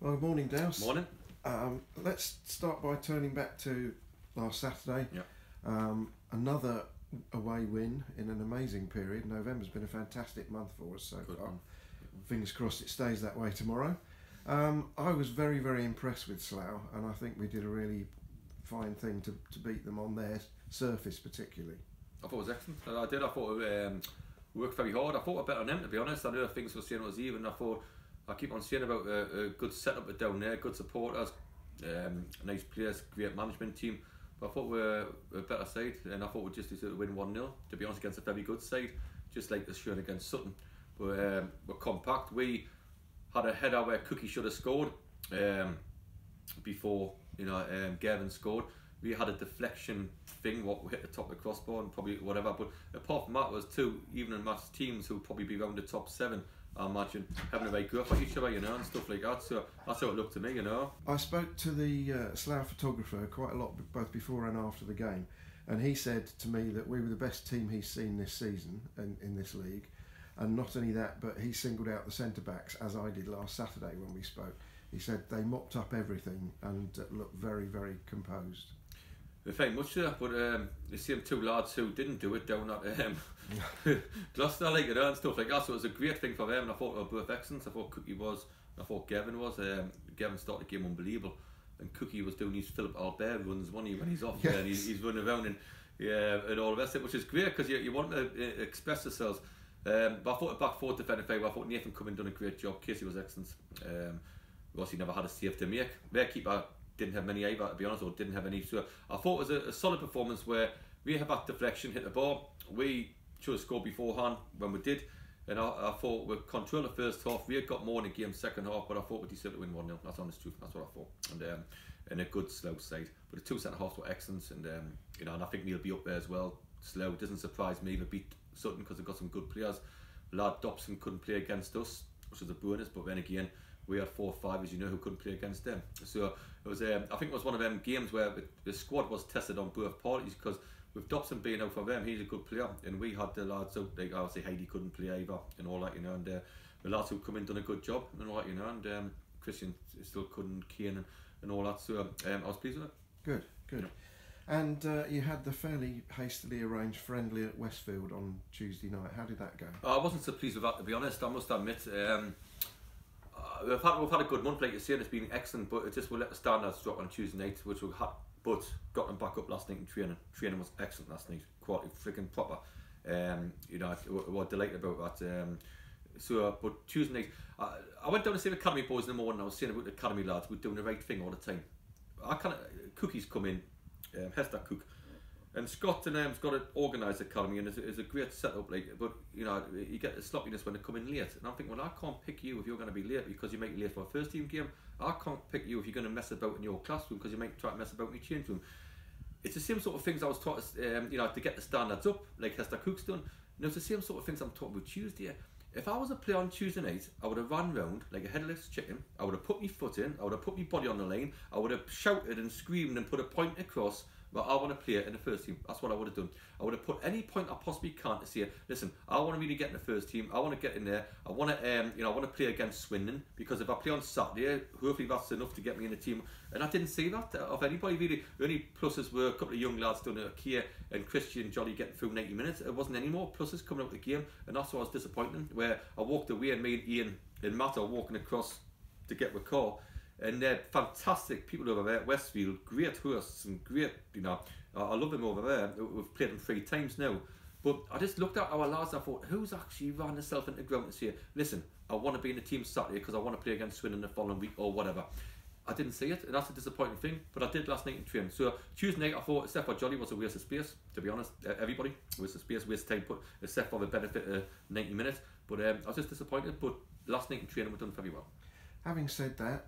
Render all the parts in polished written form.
Well, morning, Dowse. Morning. Let's start by turning back to last Saturday. Yeah. Another away win in an amazing period. November's been a fantastic month for us so Good far. one. Fingers crossed it stays that way tomorrow. I was very, very impressed with Slough, and I think we did a really fine thing to beat them on their surface particularly. I thought it was excellent. I did. I thought we worked very hard. I thought a bit on them, to be honest. I know things were saying it was even. I keep on saying about a good setup down there, good supporters, nice players, great management team. But I thought we were a better side, and I thought we just deserved to win 1-0, to be honest, against a very good side, just like the shown against Sutton. But we're compact. We had a header where Cookie should have scored before Gavin scored. We had a deflection thing, what hit the top of the crossbar and probably whatever. But apart from that, was two even matched teams who'll probably be around the top 7. I imagine having a very go for each other, and stuff like that. So that's how it looked to me, I spoke to the Slough photographer quite a lot, both before and after the game, and he said to me that we were the best team he's seen this season in this league. And not only that, but he singled out the centre-backs, as I did last Saturday when we spoke. He said they mopped up everything and looked very, very composed. Very much so, but the same two lads who didn't do it down at Gloucester, and stuff like that. So it was a great thing for them, and I thought they were both excellent. I thought Cookie was, I thought Gavin was. Gavin started the game unbelievable, and Cookie was doing his Philip Albert runs, when he's off there, and he's running around and all the rest of it, which is great because you want to express yourselves. But I thought the back four defended very well. I thought Nathan Cumming done a great job. Casey was excellent. He never had a save to make. Their keeper didn't have many either, to be honest, or didn't have any. So I thought it was a solid performance where we had that deflection, hit the ball. We should have scored beforehand when we did. And I thought we controlled the first half. We had got more in the game second half, but I thought we deserved to win 1-0. That's honest truth. That's what I thought. And a good Slough side. But the two centre halves were excellent, and and I think they'll be up there as well. Slough doesn't surprise me. They beat Sutton because they've got some good players. Lad Dobson couldn't play against us, which was a bonus, but then again, we had 4 or 5, as you know, who couldn't play against them. So it was, I think it was one of them games where the squad was tested on both parties, because with Dobson being out for them, he's a good player, and we had the lads out, like obviously Heidi couldn't play either, and all that, and the lads who come in done a good job, and all that, and Christian still couldn't, Kane and all that. So I was pleased with it. Good. Yeah. And you had the fairly hastily arranged friendly at Westfield on Tuesday night. How did that go? I wasn't so pleased with that, to be honest. I must admit. We've had a good month, like you say, and it's been excellent. But it just will let the standards drop on Tuesday night, which we had. But got them back up last night in training. Training was excellent last night, quality, freaking proper. We're delighted about that. But Tuesday night, I went down to see the academy boys in the morning. I was saying about the academy lads, we're doing the right thing all the time. Cookies come in. Hester Cook and Scott and them's got to organise the academy, and it's a great setup, but you get the sloppiness when they come in late, and I'm thinking, well, I can't pick you if you're going to be late because you might be late for a first team game. I can't pick you if you're going to mess about in your classroom because you might try to mess about in your change room. It's the same sort of things I was taught to get the standards up, like Hester Cook's done. It's the same sort of things I'm talking about Tuesday. If I was a player on Tuesday night, I would have run round like a headless chicken. I would have put my foot in. I would have put my body on the line. I would have shouted and screamed and put a point across. But I want to play in the first team. That's what I would have done. I would have put any point I possibly can to say, listen, I want to really get in the first team. I want to get in there. I want to, I want to play against Swindon, because if I play on Saturday, hopefully that's enough to get me in the team. And I didn't see that of anybody really. The only pluses were a couple of young lads doing it, Kia and Christian Jolly getting through 90 minutes. It wasn't any more pluses coming out of the game, and that's what I was disappointed. Where I walked away and me and Ian and Matt are walking across to get the car. And they're fantastic people over there at Westfield, great hosts and great, I love them over there. We've played them 3 times now. But I just looked at our lads, I thought, who's actually ran themselves into the ground to say, listen, I want to be in the team Saturday because I want to play against Swindon the following week or whatever. I didn't see it, and that's a disappointing thing, but I did last night in training. So Tuesday night I thought, except for Jolly, was a waste of space, to be honest. Everybody, waste of space, waste of time, but except for the benefit of 90 minutes. But I was just disappointed, but last night in training we've done very well. Having said that,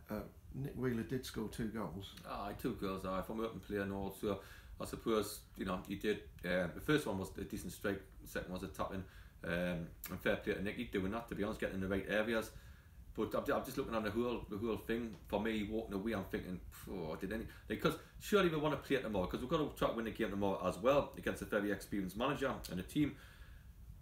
Nick Wheeler did score 2 goals. 2 goals, from open play and all. So I suppose, he did. The first one was a decent strike, the second was a tap-in. And fair play to Nick, he's doing that, to be honest, getting in the right areas. But I'm just looking at the whole thing. For me, walking away, I'm thinking, because surely we want to play it tomorrow, because we've got to try to win the game tomorrow as well against a very experienced manager and a team.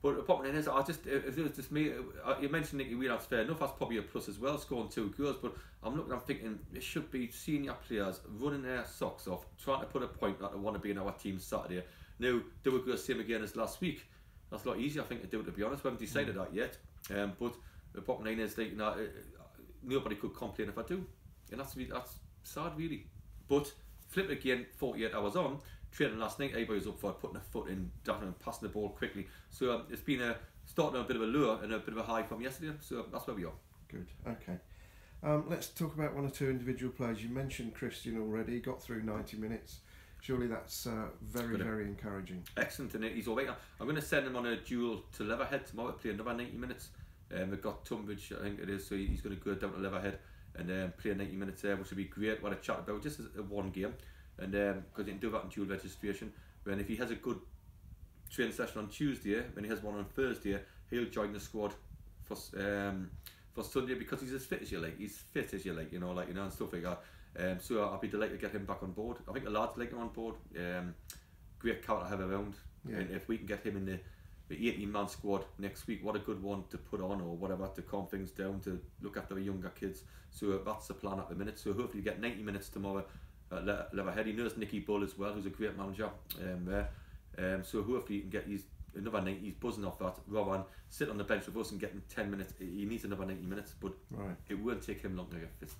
But the bottom line is, if it was just me, you mentioned Nicky Wheelan's fair enough, that's probably a plus as well, scoring 2 goals, but I'm thinking, it should be senior players running their socks off, trying to put a point that they want to be in our team Saturday. Now, do we go the same again as last week? That's a lot easier, I think, to do, to be honest. We haven't decided that yet. But the bottom line is, like, nobody could complain if I do. And that's sad, really. But flip it again, 48 hours on, training last night, everybody was up for putting a foot in, and passing the ball quickly. So it's been starting on a bit of a low and a bit of a high from yesterday. So that's where we are. Good. Okay. Let's talk about one or two individual players. You mentioned Christian already. Got through 90 minutes. Surely that's very encouraging. Excellent, and he's all right. I'm going to send him on a duel to Leatherhead tomorrow to play another 90 minutes. We've got Tunbridge, I think it is, so he's going to go down to Leatherhead and play 90 minutes there, which would be great. What a chat about, just as a one game, and because you can do that in dual registration. And if he has a good training session on Tuesday, when he has one on Thursday, he'll join the squad for Sunday, because he's as fit as you like. He's fit as you like, and stuff like that. So I'll be delighted to get him back on board. I think the lads like him on board. Great cat to have around. Yeah. And if we can get him in the 18-man squad next week, what a good one to put on, or whatever, to calm things down, to look after the younger kids. So that's the plan at the minute. So hopefully get 90 minutes tomorrow at Leatherhead. He knows Nicky Bull as well, who's a great manager there. So hopefully he can get another 90. He's buzzing off that, rather than sit on the bench with us and getting 10 minutes. He needs another 90 minutes, but it won't take him long to get fit.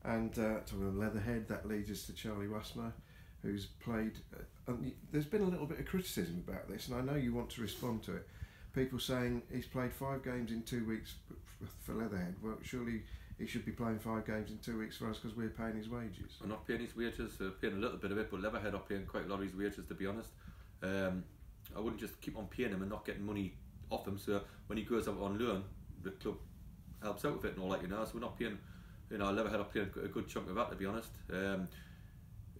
And talking of Leatherhead, that leads us to Charlie Wassmer, who's played. There's been a little bit of criticism about this, and I know you want to respond to it. People saying he's played 5 games in 2 weeks for Leatherhead. Well, surely he should be playing 5 games in 2 weeks for us, because we're paying his wages. I'm not paying his wages. We're paying a little bit of it, but Leatherhead are paying quite a lot of his wages, to be honest. I wouldn't just keep on paying him and not getting money off him. So when he goes out on loan, the club helps out with it and all that, So we're not paying. Leatherhead are playing a good chunk of that, to be honest.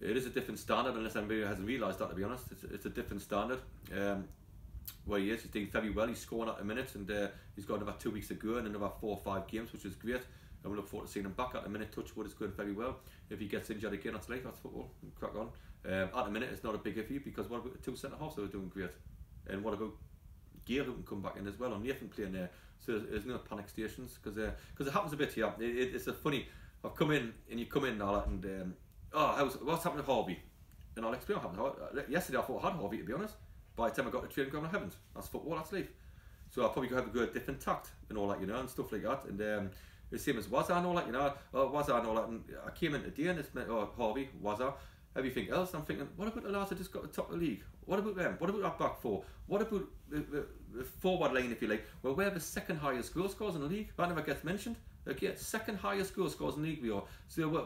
It is a different standard, unless anybody hasn't realised that, to be honest. It's a different standard. Where he is, he's doing very well. He's scoring at the minute, and he's got another 2 weeks to go and another 4 or 5 games, which is great. And we look forward to seeing him back at the minute. Touchwood is going very well. If he gets injured again, that's life, that's football. Crack on. At the minute, it's not a big issue, because what about the 2 centre halves that are doing great? And what about Gale, who can come back in as well, and Nathan playing there? So there's no panic stations, because it happens a bit here. It's a funny. I've come in and you come in now and what's happened to Harvey? And I'll explain what happened. Yesterday I thought I had Harvey, to be honest. By the time I got to training ground, I haven't. That's football, that's life. So I'll probably have to go a different tact and all that, and stuff like that. And the same as Wazza and all that, Wazza and all that. And I came in today and it's meant, Harvey, Wazza, everything else. I'm thinking, what about the lads that just got to the top of the league? What about them? What about that back four? What about the forward line, if you like? Well, we're the second highest goal scorers in the league. That never gets mentioned. Okay, second highest goal scorers in the league we are. So we're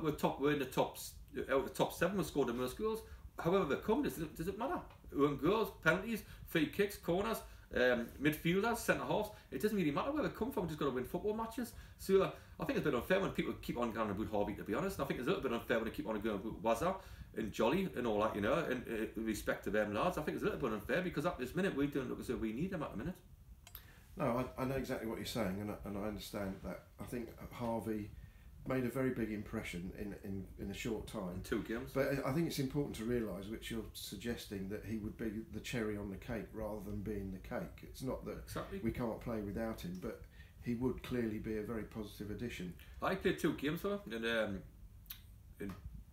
in the top, out of the top 7. We've scored the most goals. However they come, does it matter? Own goals, penalties, free kicks, corners, midfielders, centre halves. It doesn't really matter where they come from. We've just got to win football matches. So I think it's a bit unfair when people keep on going about Harvey, to be honest. I think it's a little bit unfair when they keep on going about Wazza and Jolly and all that, and respect to them lads. I think it's a little bit unfair, because at this minute we don't look as though we need them at the minute. No, I know exactly what you're saying, and I understand that. I think Harvey made a very big impression in a short time. In 2 games. But I think it's important to realise, which you're suggesting, that he would be the cherry on the cake rather than being the cake. It's not that we can't play without him, but he would clearly be a very positive addition. I played 2 games for him, and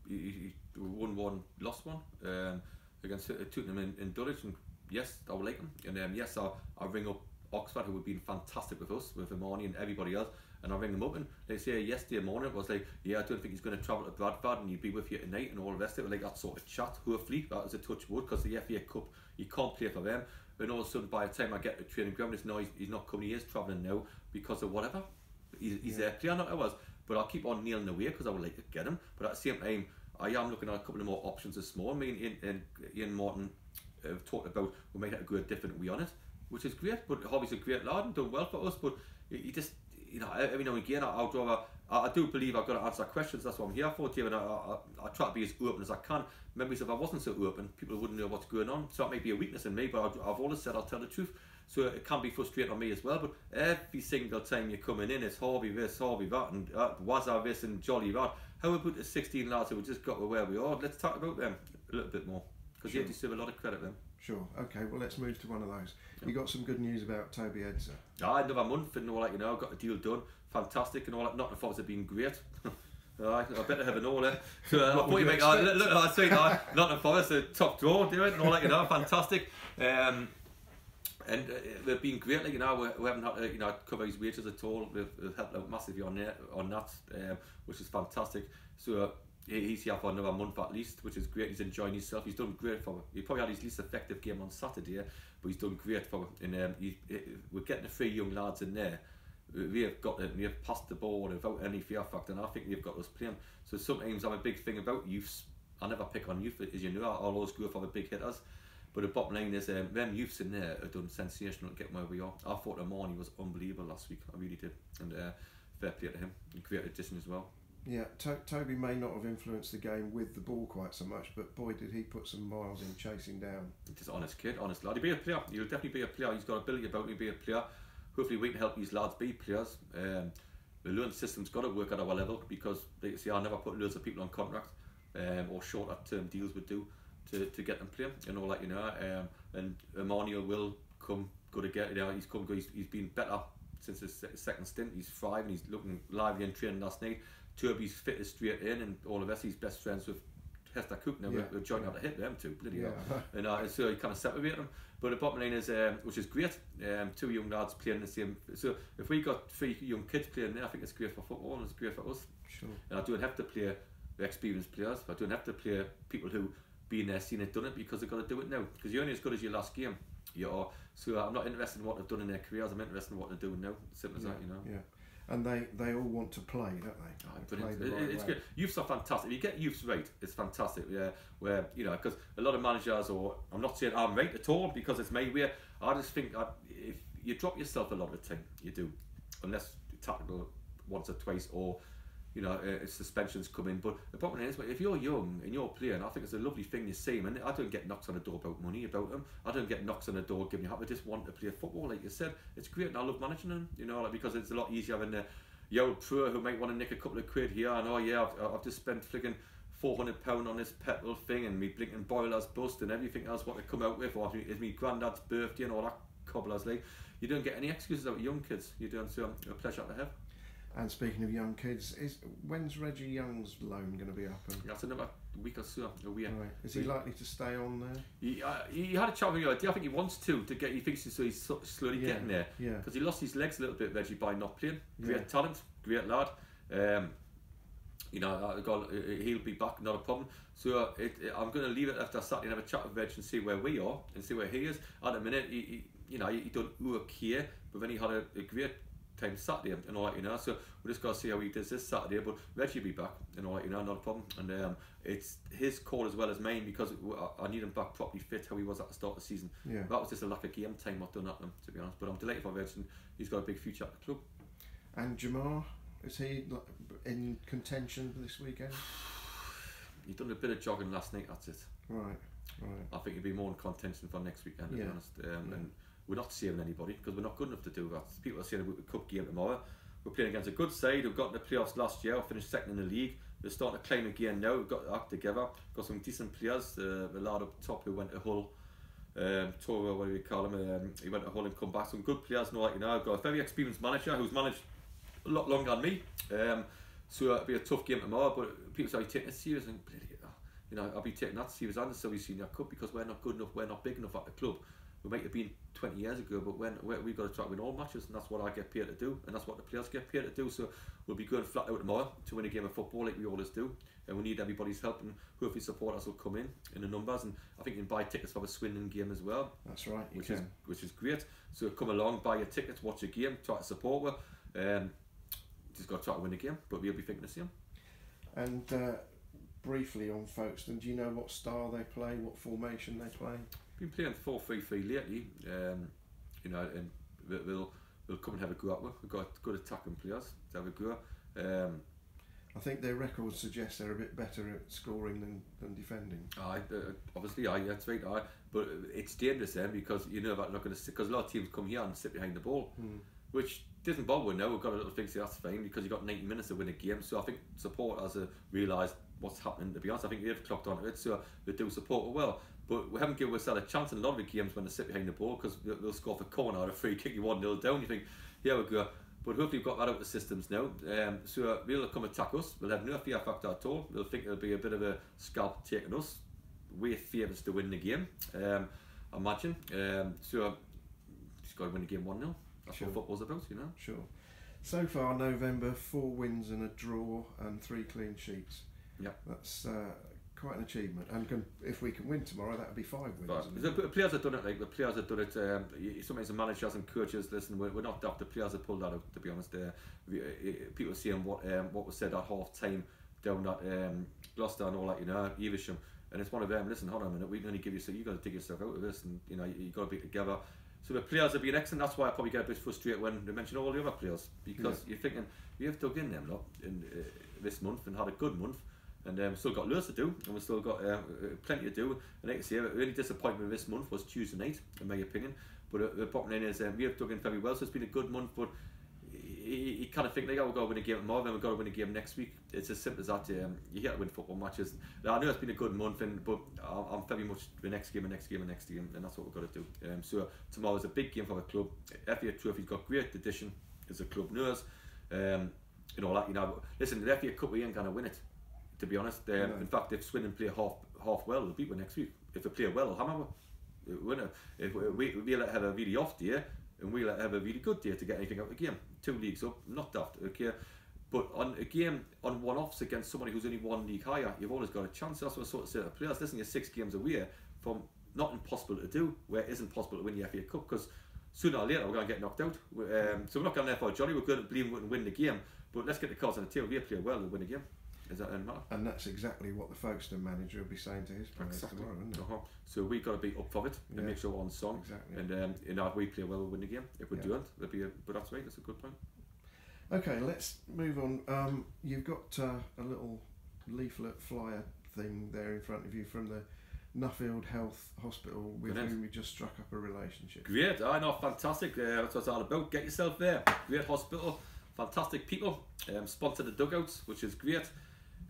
he won 1, lost 1 against Tottenham in Dulwich, and yes, I would like him. And yes, I'll ring up Oxford, who have been fantastic with us, with Imani and everybody else, and I ring them up, and they say yesterday morning it was like, yeah, I don't think he's going to travel to Bradford and he'll be with you tonight and all the rest of it, like that sort of chat. Hopefully that was a touch wood, because the FA Cup, you can't play for them, and all of a sudden by the time I get to training ground, it's no, he's not coming, he is travelling now because of whatever, he's there playing, not ours. But I'll keep on nailing away, because I would like to get him, but at the same time I am looking at a couple of more options this morning. Me and Ian Martin have talked about we might have to go a different way on it, which is great. But Harvey's a great lad and done well for us, but he just, every now and again I do believe I've got to answer questions. That's what I'm here for, David. I try to be as open as I can. Maybe if I wasn't so open, people wouldn't know what's going on. So that may be a weakness in me, but I've always said I'll tell the truth. So it can be frustrating on me as well. But every single time you're coming in, it's Harvey this, Harvey that, and Wazza this and Jolly that. How about the 16 lads who just got to where we are? Let's talk about them a little bit more, because you deserve a lot of credit, them. Sure. Okay. Well, let's move to one of those. You got some good news about Toby Edzer. Another month and all that, got the deal done. Fantastic and all that. Nottingham Forest have been great. I better have an order. So I thought you make I say Nottingham Forest a top draw, do it and all that, fantastic. And they've been great. We haven't had to cover his wages at all. We've helped out massively on that, which is fantastic. So he's here for another month at least, which is great. He's enjoying himself. He's done great for. He probably had his least effective game on Saturday, but he's done great for. And we're getting the 3 young lads in there. We have passed the ball without any fear factor, and I think we've got us playing. So sometimes I'm a big thing about youths. I never pick on youth, as you know. I always go for the big hitters. But the bottom line is, them youths in there have done sensational to get where we are. I thought Amani was unbelievable last week. I really did, and fair play to him. Great addition as well. Yeah, Toby may not have influenced the game with the ball quite so much, but boy did he put some miles in chasing down. Just honest kid, honest lad. He'll be a player. He'll definitely be a player. He's got ability about him to be a player. Hopefully we can help these lads be players. The loan system's got to work at our level because, like you see, I never put loads of people on contract or shorter term deals would do to get them playing and all that, and Emmanuel will come good again. He's come good. He's been better since his second stint. He's thriving. He's looking lively in training last night. Toby's fit as straight in, and all of us. He's best friends with Hester Cook now. We're joining up to hit them too, bloody hell. And so he kind of separate them. But the bottom line is, which is great, 2 young lads playing the same. So if we got 3 young kids playing there, I think it's great for football and it's great for us. Sure. And I don't have to play the experienced players. I don't have to play people who been there, seen it, done it, because they've got to do it now. Because you're only as good as your last game. So I'm not interested in what they've done in their careers. I'm interested in what they're doing now. Simple as that, Yeah. And they all want to play, don't they? It's good. Youths are fantastic. If you get youths right, it's fantastic. Yeah, where because a lot of managers, or I'm not saying I'm right at all because it's my way. I just think if you drop yourself a lot of the time, you do, unless tactical once or twice, or suspensions come in. But the bottom line is, if you're young and you're playing, I think it's a lovely thing you see him. And I don't get knocks on the door about money about them. I don't get knocks on the door giving you help. I just want to play football, like you said. It's great, and I love managing them. Because it's a lot easier than the old pro who might want to nick a couple of quid here. I know, I've just spent flicking £400 on this petrol thing, and me blinking boilers bust and everything else what they come out with, or it's me granddad's birthday and all that cobblers. Like, you don't get any excuses out of young kids. You don't. So a pleasure to have. And speaking of young kids, when's Reggie Young's loan going to be up? That's another week or so. Right. Is he likely to stay on there? He had a chat with me. I think he wants to get. He thinks so. He's slowly getting there. Yeah. Because he lost his legs a little bit, Reggie, by not playing. Great talent, great lad. He'll be back, not a problem. So I'm going to leave it after Saturday and have a chat with Reg and see where we are and see where he is. At the minute, he done okay, but then he had a great time Saturday and all that, so we just got to see how he does this Saturday. But Reggie will be back and all that, not a problem. And it's his call as well as mine, because I need him back properly fit how he was at the start of the season. That was just a lack of game time I've done at them, to be honest. But I'm delighted for Reg, and he's got a big future at the club. And Jamar, is he in contention this weekend? He done a bit of jogging last night, that's it. Right. I think he'll be more in contention for next weekend, to be honest. And we're not saving anybody because we're not good enough to do that. People are saying about the cup game tomorrow. We're playing against a good side who got in the playoffs last year, finished second in the league. They're starting to climb again now. We've got to act together. Got some decent players. The lad up top who went to Hull, Toro, what do we call him? He went to Hull and come back. Some good players and all that. I've got a very experienced manager who's managed a lot longer than me. So it'll be a tough game tomorrow. But people say, taking it serious, and I'll be taking that serious and the Silver Senior Cup, because we're not good enough. We're not big enough at the club. We might have been 20 years ago, but we've got to try to win all matches, and that's what I get paid to do, and that's what the players get paid to do. So we'll be going flat out tomorrow to win a game of football like we always do, and we need everybody's help, and hopefully supporters will come in the numbers, and I think you can buy tickets for the Swindon game as well. That's right, which is great. So come along, buy your tickets, watch a game, try to support her. Just got to try to win a game, but we'll be thinking the same. And briefly on Folkestone, do you know what style they play, what formation they play? Been playing 4-3-3 lately, and we'll come and have a go at it. We've got good attacking players to have a go. I think their records suggest they're a bit better at scoring than defending. Obviously, that's right. But it's dangerous then, because that not going to, because a lot of teams come here and sit behind the ball, which doesn't bother now. We've got a little thing, so that's fine, because you've got 90 minutes to win a game. So I think supporters have realised what's happening. To be honest, I think they've clocked onto it, so they do support it well. but we haven't given ourselves a chance in a lot of the games when they sit behind the ball, because they'll score for corner or a free kick, you 1-0 down, you think, here we go. But hopefully we've got that out of the systems now. So they'll come attack us. We'll have no fear factor at all. They'll think there'll be a bit of a scalp taking us. We're favourites to win the game, imagine. So just got to win the game 1-0. That's what football's about, you know. Sure. So far, November, 4 wins and a draw and 3 clean sheets. Yeah. That's quite an achievement. And if we can win tomorrow, that would be 5 wins. The players have done it. Like the players have done it. Sometimes the managers and coaches listen. We're not daft. The players have pulled that out. To be honest, people seeing what was said at half time down at Gloucester and all that. You know, Evesham, and it's one of them. Listen, hold on a minute. We can only give you so you got to dig yourself out of this, and you know you got to be together. So the players have been excellent. That's why I probably get a bit frustrated when they mention all the other players, because you're thinking we have dug in them lot in this month and had a good month. And we've still got loads to do, and we've still got plenty to do. And like I say, the only disappointment this month was Tuesday night, in my opinion. But the bottom line is we have dug in very well, so it's been a good month. But you kind of think, like, oh, we've got to win a game tomorrow, then we've got to win a game next week. It's as simple as that. You got to win football matches. Now, I know it's been a good month, but I'm very much the next game, and that's what we've got to do. So tomorrow's a big game for the club. FA Trophy's got great addition, as the club knows. And all that, you know. Listen, the FA Cup, we ain't going to win it. To be honest, in fact, if Swindon play half well, they'll beat us next week. If they play well, they'll hammer us. If we'll have a really off day, and we'll have a really good day to get anything out of the game. 2 leagues up, not daft, okay. But on a game on one-offs against somebody who's only 1 league higher, you've always got a chance. That's what I sort of say to players. Listen, you're 6 games away from not impossible to do, where it isn't possible to win the FA Cup, because sooner or later we're going to get knocked out. So we're not going there for a jolly. We're going to believe we can win the game, but let's get the cards on the table. We play well and win the game. Is that matter? And that's exactly what the Folkestone manager will be saying to his players tomorrow, isn't it? So we've got to be up for it and make sure we're on song. Exactly. And if we play well, we'll win the game. If we don't, there'll be but that's right, that's a good point. Okay, let's move on. You've got a little leaflet flyer thing there in front of you from the Nuffield Health Hospital, with whom we just struck up a relationship. Great, I know, fantastic. That's what it's all about. Get yourself there. Great hospital, fantastic people. Sponsor the dugouts, which is great.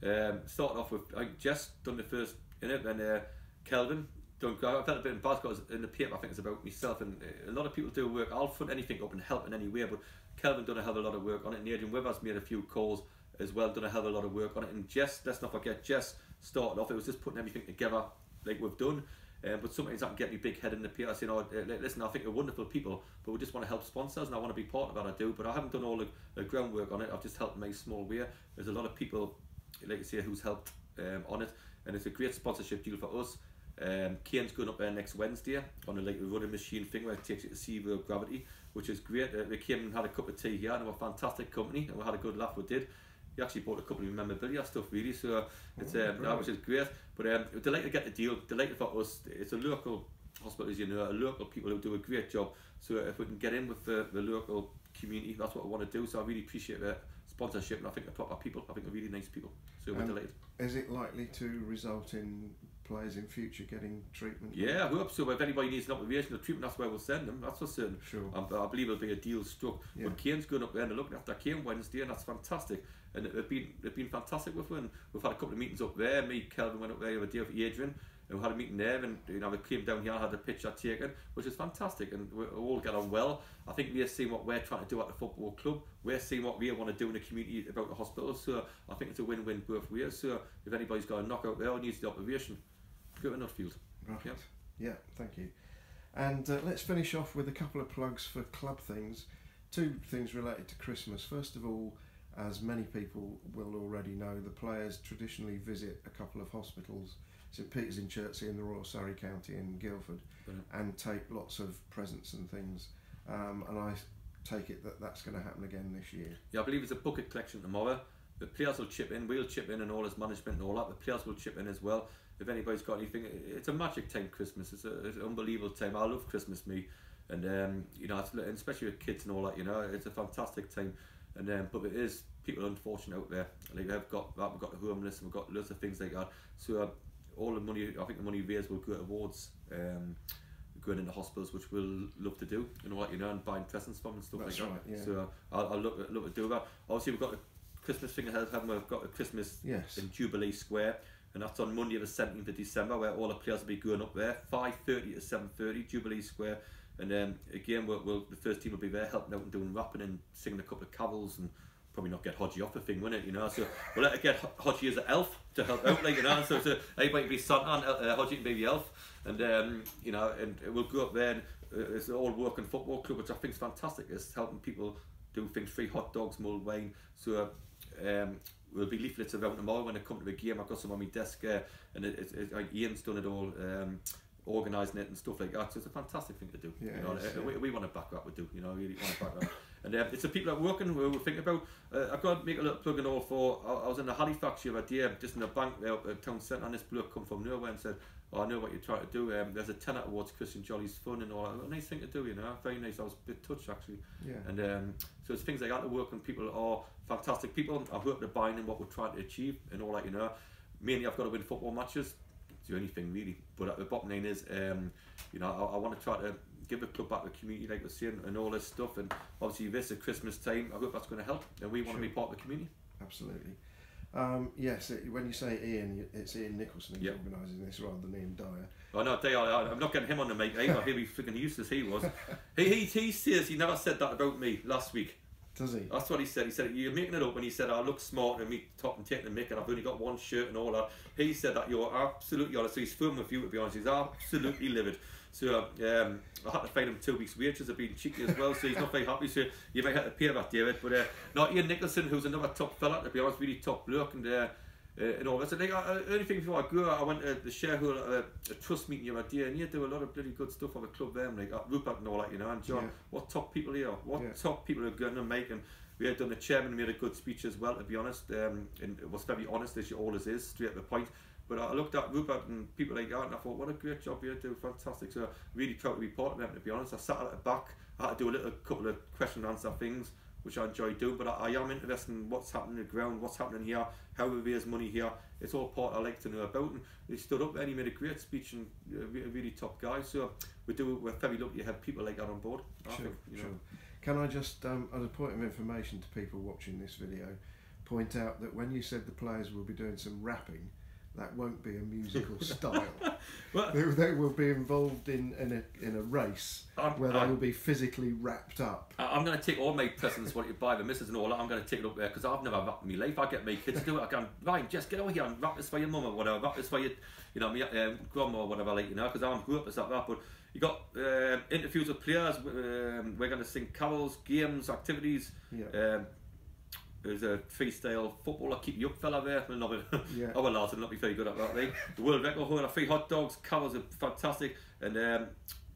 Started off with Jess done the first in it, and Kelvin done. I felt a bit embarrassed because in the paper I think it's about myself, and a lot of people do work. I'll front anything up and help in any way, but Kelvin done a hell of a lot of work on it, and Adrian Withers made a few calls as well, done a hell of a lot of work on it. And Jess, let's not forget, Jess started off, it was just putting everything together like we've done. But sometimes I can get me big head in the paper saying, listen, I think they're wonderful people, but we just want to help sponsors, and I want to be part of that. I do, but I haven't done all the groundwork on it. I've just helped in my small way. There's a lot of people, like you say, who's helped on it, and it's a great sponsorship deal for us. Kane's going up there next Wednesday on a running machine thing where it takes you to zero gravity, which is great. They came and had a cup of tea here, and they were a fantastic company, and we had a good laugh. We did. He actually bought a couple of memorabilia stuff, really, so it's which is great. But we're delighted to get the deal. Delighted for us. It's a local hospital, as you know, a local people who do a great job. So if we can get in with the local community, that's what I want to do. So I really appreciate the sponsorship, and I think they're proper people. I think they're really nice people. So we're delighted. Is it likely to result in players in future getting treatment? Yeah, I hope so. If anybody needs an observation or treatment, that's where we'll send them. That's for certain. Sure. I believe there'll be a deal struck. Yeah. But Kane's going up there and they're looking after Kane Wednesday, and that's fantastic. And they've been fantastic with them. We've had a couple of meetings up there. Me, Kelvin went up there the other day with Adrian, and we had a meeting there, and we came down here and had a picture taken, which is fantastic, and we all get on well. I think we're seeing what we're trying to do at the football club. We're seeing what we want to do in the community about the hospital. So I think it's a win-win both ways. So if anybody's got a knockout there or needs the observation, go to Nuffield. Right. Yeah, thank you. And let's finish off with a couple of plugs for club things. 2 things related to Christmas. First of all, as many people will already know, the players traditionally visit a couple of hospitals, St Peter's in Chertsey in the Royal Surrey County in Guildford, and take lots of presents and things. And I take it that that's going to happen again this year. Yeah, I believe it's a bucket collection tomorrow. The players will chip in, we'll chip in, and all as management and all that. The players will chip in as well. If anybody's got anything, it's a magic time, Christmas. It's an unbelievable time. I love Christmas, me. And, especially with kids and all that, it's a fantastic time. And but it is people unfortunate out there. Like we've got the homeless, and we've got lots of things like that. So all the money, I think the money raised will go towards going into hospitals, which we'll love to do. And buying presents from and stuff. That's like right, that. Yeah. So I'll love to do that. Obviously, we've got a Christmas thing ahead. We've got a Christmas in Jubilee Square. and that's on Monday the 17th of December, where all the players will be going up there, 5:30 to 7:30, Jubilee Square. And again, the first team will be there helping out and doing rapping and singing a couple of carols, and probably not get Hodgie off the thing, won't it? You know, so we'll let it get Hodgie as an elf to help out, like, you know. So everybody can be Santa and Hodgie can be the elf, and you know, and we'll go up there. And it's an all-working football club, which I think is fantastic. It's helping people do things, free hot dogs, mulled wine. So there'll be leaflets around tomorrow when they come to the game. I've got some on my desk, and like Ian's done it all. Organising it and stuff like that, so it's a fantastic thing to do. Yeah, you know, we want to back that. We do, you know, really want to back that. And it's the people that are working who we think about. I've got to make a little plug and all for. I was in the Halifax the other day, just in a bank there at town centre, and this bloke come from nowhere and said, "Oh, I know what you're trying to do. There's a tenner towards Christian Jolly's fun and all that." A nice thing to do, you know. Very nice. I was a bit touched actually. Yeah. And so it's things like that to work, and people are fantastic people. I hope they're buying in what we're trying to achieve and all that, you know. Mainly, I've got to win football matches. Do anything really, but the bottom line is, you know, I want to try to give the club back to the community, like we're saying, and all this stuff. And obviously, this at Christmas time, I hope that's going to help, and we want to be part of the community. Absolutely. Yes, when you say Ian, it's Ian Nicholson who's organising this rather than Ian Dyer. Oh no, I'm not getting him on the mic either. He'll be freaking useless. He was. he says he never said that about me last week. Does he? That's what he said. He said, "You're making it up." And he said, "I look smart and me top and taking the mic, and I've only got one shirt and all that." He said that you're absolutely honest. So he's firm with you, to be honest. He's absolutely livid. So I had to find him 2 weeks' wages of being cheeky as well. So he's not very happy. So you might have to pay that, David. But not Ian Nicholson, who's another top fella, to be honest, really top bloke, and all this. And only thing before I go, I went to the shareholder a trust meeting the other day, and you do a lot of bloody good stuff on the club there, like Rupert and all that, you know. And John, what top people here? What top people are going to make? And we had done the chairman made a good speech as well, to be honest, and it was very honest, as she always is, straight to the point. But I looked at Rupert and people like that, and I thought, what a great job you do, fantastic. So really proud to be part of them, to be honest. I sat at the back, I had to do a couple of question and answer things, which I enjoy doing, but I am interested in what's happening on the ground, what's happening here, how we raise money here. It's all part I like to know about, and he stood up there and he made a great speech, and a really top guy. So we're very lucky to have people like that on board. Sure. Can I just, as a point of information to people watching this video, point out that when you said the players will be doing some rapping, that won't be a musical style. Well, they will be involved in a race where they will be physically wrapped up. I'm going to take all my presents, what you buy, the missus and all that, I'm going to take it up there, because I've never rapped in my life. I get my kids to do it. I go, right, just get over here and rap this for your mum or whatever, rap this for your, you know, grandma or whatever, like, you know, because I grew up as that. But you got interviews with players, we're going to sing carols, games, activities. Yeah. There's a freestyle footballer, keep you up fella there. Our lads will not be very good at that, right? The world record holder, free hot dogs, carols are fantastic, and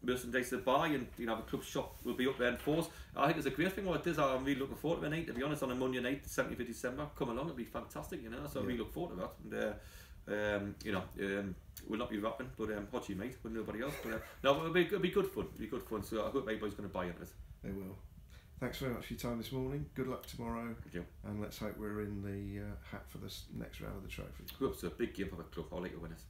merchandise to buy, and you know, the club shop will be up there in force. I think it's a great thing what it is. I'm really looking forward to the night, to be honest, on a Monday night, 17th of December. Come along, it'll be fantastic, you know. So I really look forward to that. And you know, we'll not be rapping, but Hodgie might with nobody else. But no, it'll be good fun. It'll be good fun. So I hope everybody's going to buy into it. They will. Thanks very much for your time this morning. Good luck tomorrow. Thank you. And let's hope we're in the hat for this next round of the trophy. Hope it's a big game for the club. I'll let you win it.